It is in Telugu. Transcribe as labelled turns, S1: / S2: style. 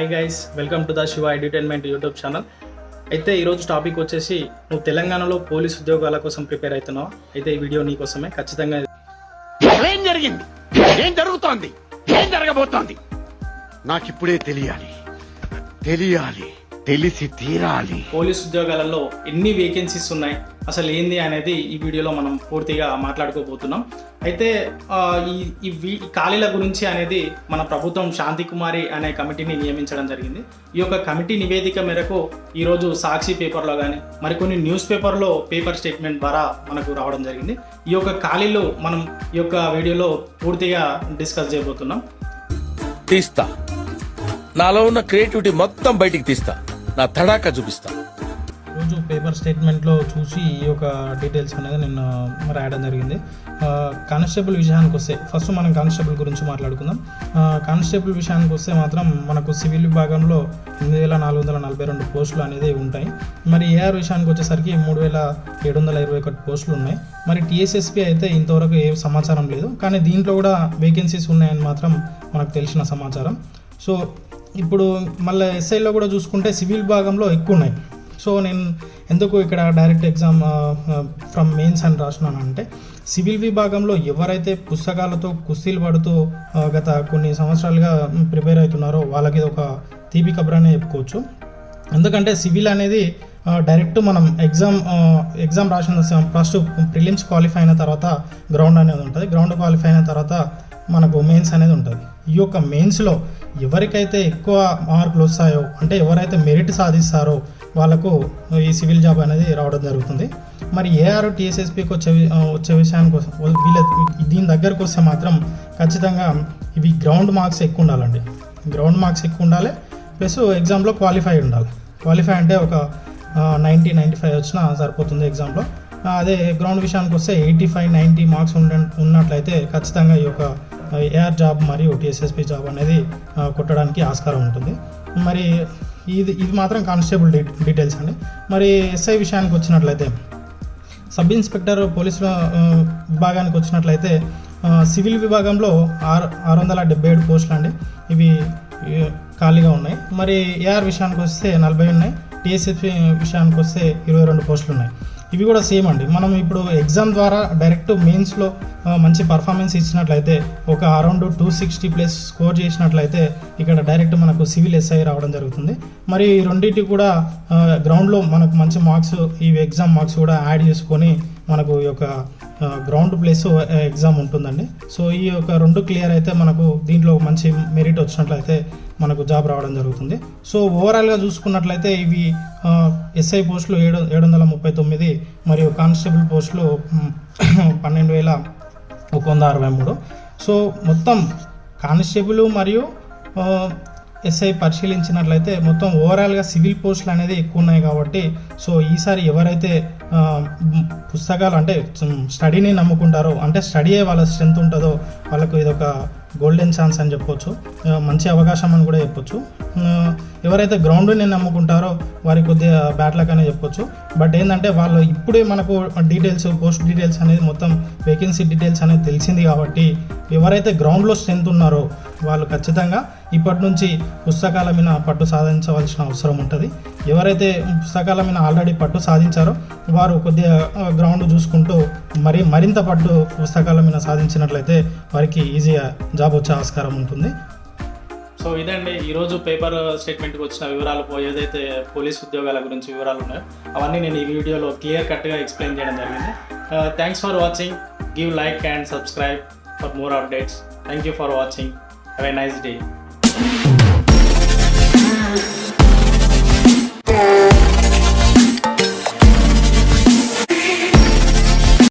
S1: Hi guys, welcome to the Shiva entertainment YouTube channel. అయితే ఈరోజు టాపిక్ వచ్చేసి నువ్వు తెలంగాణలో పోలీస్ ఉద్యోగాల కోసం ప్రిపేర్ అవుతున్నావు. అయితే ఈ వీడియో నీ కోసమే. ఖచ్చితంగా
S2: ఏం జరిగింది, ఏం జరుగుతోంది, ఏం జరగబోతోంది నాకు ఇప్పుడే తెలియాలి, తెలిసి తీరాలి.
S1: పోలీస్ ఉద్యోగాలలో ఎన్ని వేకెన్సీస్ ఉన్నాయి, అసలు ఏంది అనేది ఈ వీడియోలో మనం పూర్తిగా మాట్లాడుకోబోతున్నాం. అయితే ఈ ఖాళీల గురించి అనేది మన ప్రభుత్వం శాంతి కుమారి అనే కమిటీని నియమించడం జరిగింది. ఈ యొక్క కమిటీ నివేదిక మేరకు ఈరోజు సాక్షి పేపర్లో కానీ మరికొన్ని న్యూస్ పేపర్లో పేపర్ స్టేట్మెంట్ ద్వారా మనకు రావడం జరిగింది. ఈ యొక్క ఖాళీలు మనం ఈ యొక్క వీడియోలో పూర్తిగా డిస్కస్ చేయబోతున్నాం.
S3: తీస్తా, నాలో ఉన్న క్రియేటివిటీ మొత్తం బయటికి తీస్తా, నా తడాకా చూపిస్తా.
S1: రోజు పేపర్ స్టేట్మెంట్లో చూసి ఈ యొక్క డీటెయిల్స్ అనేది నేను రాయడం జరిగింది. కానిస్టేబుల్ విషయానికి వస్తే ఫస్ట్ మనం కానిస్టేబుల్ గురించి మాట్లాడుకుందాం. కానిస్టేబుల్ విషయానికి వస్తే మాత్రం మనకు సివిల్ విభాగంలో 8442 పోస్టులు అనేది ఉంటాయి. మరి ఏఆర్ విషయానికి వచ్చేసరికి 3721 పోస్టులు ఉన్నాయి. మరి టీఎస్ఎస్పీ అయితే ఇంతవరకు ఏ సమాచారం లేదు, కానీ దీంట్లో కూడా వేకెన్సీస్ ఉన్నాయని మాత్రం మనకు తెలిసిన సమాచారం. సో ఇప్పుడు మళ్ళీ ఎస్ఐలో కూడా చూసుకుంటే సివిల్ విభాగంలో ఎక్కువ ఉన్నాయి. సో నేను ఎందుకు ఇక్కడ డైరెక్ట్ ఎగ్జామ్ ఫ్రమ్ మెయిన్స్ అని రాసినాను అంటే, సివిల్ విభాగంలో ఎవరైతే పుస్తకాలతో కుస్తీలు పడుతూ గత కొన్ని సంవత్సరాలుగా ప్రిపేర్ అవుతున్నారో వాళ్ళకి ఇది ఒక తీపి కబురనే చెప్పుకోవచ్చు. ఎందుకంటే సివిల్ అనేది డైరెక్ట్ మనం ఎగ్జామ్ రాసిన ఫస్ట్ ప్రిలిమ్స్ క్వాలిఫై అయిన తర్వాత గ్రౌండ్ అనేది ఉంటుంది. గ్రౌండ్ క్వాలిఫై అయిన తర్వాత మనకు మెయిన్స్ అనేది ఉంటుంది. ఈ యొక్క మెయిన్స్లో ఎవరికైతే ఎక్కువ మార్కులు వస్తాయో, అంటే ఎవరైతే మెరిట్ సాధిస్తారో వాళ్ళకు ఈ సివిల్ జాబ్ అనేది రావడం జరుగుతుంది. మరి ఏఆర్ టీఎస్ఎస్పీకి వచ్చే విషయానికి వీళ్ళ దీని దగ్గరకు వస్తే మాత్రం ఖచ్చితంగా ఇవి గ్రౌండ్ మార్క్స్ ఎక్కువ ఉండాలండి. గ్రౌండ్ మార్క్స్ ఎక్కువ ఉండాలి, ప్లస్ ఎగ్జామ్లో క్వాలిఫై ఉండాలి. క్వాలిఫై అంటే ఒక 90-95 వచ్చినా సరిపోతుంది ఎగ్జామ్లో. అదే గ్రౌండ్ విషయానికి వస్తే 85-90 మార్క్స్ ఉన్నట్లయితే ఖచ్చితంగా ఈ యొక్క ఏఆర్ జాబ్ మరియు టీఎస్ఎస్పీ జాబ్ అనేది కొట్టడానికి ఆస్కారం ఉంటుంది. మరి ఇది మాత్రం కానిస్టేబుల్ డీటెయిల్స్ అండి. మరి ఎస్ఐ విషయానికి వచ్చినట్లయితే, సబ్ ఇన్స్పెక్టర్ పోలీసుల విభాగానికి వచ్చినట్లయితే సివిల్ విభాగంలో 677 పోస్టులు అండి, ఇవి ఖాళీగా ఉన్నాయి. మరి ఏఆర్ విషయానికి వస్తే 40 ఉన్నాయి. టీఎస్ఎస్పీ విషయానికి వస్తే 22 పోస్టులు ఉన్నాయి. ఇవి కూడా సేమ్ అండి. మనం ఇప్పుడు ఎగ్జామ్ ద్వారా డైరెక్ట్ మెయిన్స్లో మంచి పర్ఫార్మెన్స్ ఇచ్చినట్లయితే, ఒక అరౌండ్ 260+ స్కోర్ చేసినట్లయితే ఇక్కడ డైరెక్ట్ మనకు సివిల్ ఎస్ఐ రావడం జరుగుతుంది. మరి రెండింటికి కూడా గ్రౌండ్లో మనకు మంచి మార్క్స్, ఈ ఎగ్జామ్ మార్క్స్ కూడా యాడ్ చేసుకొని మనకు ఈ యొక్క గ్రౌండ్ ప్లస్ ఎగ్జామ్ ఉంటుందండి. సో ఈ యొక్క 2 క్లియర్ అయితే మనకు దీంట్లో మంచి మెరిట్ వచ్చినట్లయితే మనకు జాబ్ రావడం జరుగుతుంది. సో ఓవరాల్గా చూసుకున్నట్లయితే ఇవి ఎస్ఐ పోస్టులు 739 మరియు కానిస్టేబుల్ పోస్టులు 12,163. సో మొత్తం కానిస్టేబుల్ మరియు ఎస్ఐ పరిశీలించినట్లయితే మొత్తం ఓవరాల్గా సివిల్ పోస్టులు అనేది ఎక్కువ ఉన్నాయి. కాబట్టి సో ఈసారి ఎవరైతే పుస్తకాలు అంటే స్టడీని నమ్ముకుంటారో, అంటే స్టడీయే వాళ్ళ స్ట్రెంత్ ఉంటుందో వాళ్ళకు ఇదొక గోల్డెన్ ఛాన్స్ అని చెప్పొచ్చు, మంచి అవకాశం అని కూడా చెప్పొచ్చు. ఎవరైతే గ్రౌండ్ని నమ్ముకుంటారో వారికి కొద్దిగా బ్యాడ్ లక్ అనే చెప్పొచ్చు. బట్ ఏంటంటే వాళ్ళు ఇప్పుడే మనకు డీటెయిల్స్, పోస్ట్ డీటెయిల్స్ అనేది మొత్తం వేకెన్సీ డీటెయిల్స్ అనేది తెలిసింది. కాబట్టి ఎవరైతే గ్రౌండ్లో స్ట్రెంత్ ఉన్నారో వాళ్ళు ఖచ్చితంగా ఇప్పటి నుంచి పుస్తకాల మీద పట్టు సాధించవలసిన అవసరం ఉంటుంది. ఎవరైతే పుస్తకాల మీద ఆల్రెడీ పట్టు సాధించారో వారు కొద్దిగా గ్రౌండ్ చూసుకుంటూ మరింత పట్టు పుస్తకాల మీద సాధించినట్లయితే వారికి ఈజీగా జాబ్ వచ్చే ఆస్కారం ఉంటుంది. సో ఇదండి ఈరోజు పేపర్ స్టేట్మెంట్కి వచ్చిన వివరాలు, ఏదైతే పోలీస్ ఉద్యోగాల గురించి వివరాలు ఉన్నాయో అవన్నీ నేను ఈ వీడియోలో క్లియర్ కట్గా ఎక్స్ప్లెయిన్ చేయడం జరిగింది. Thanks for watching. Give like and subscribe for more updates. Thank you for watching. Have a nice day.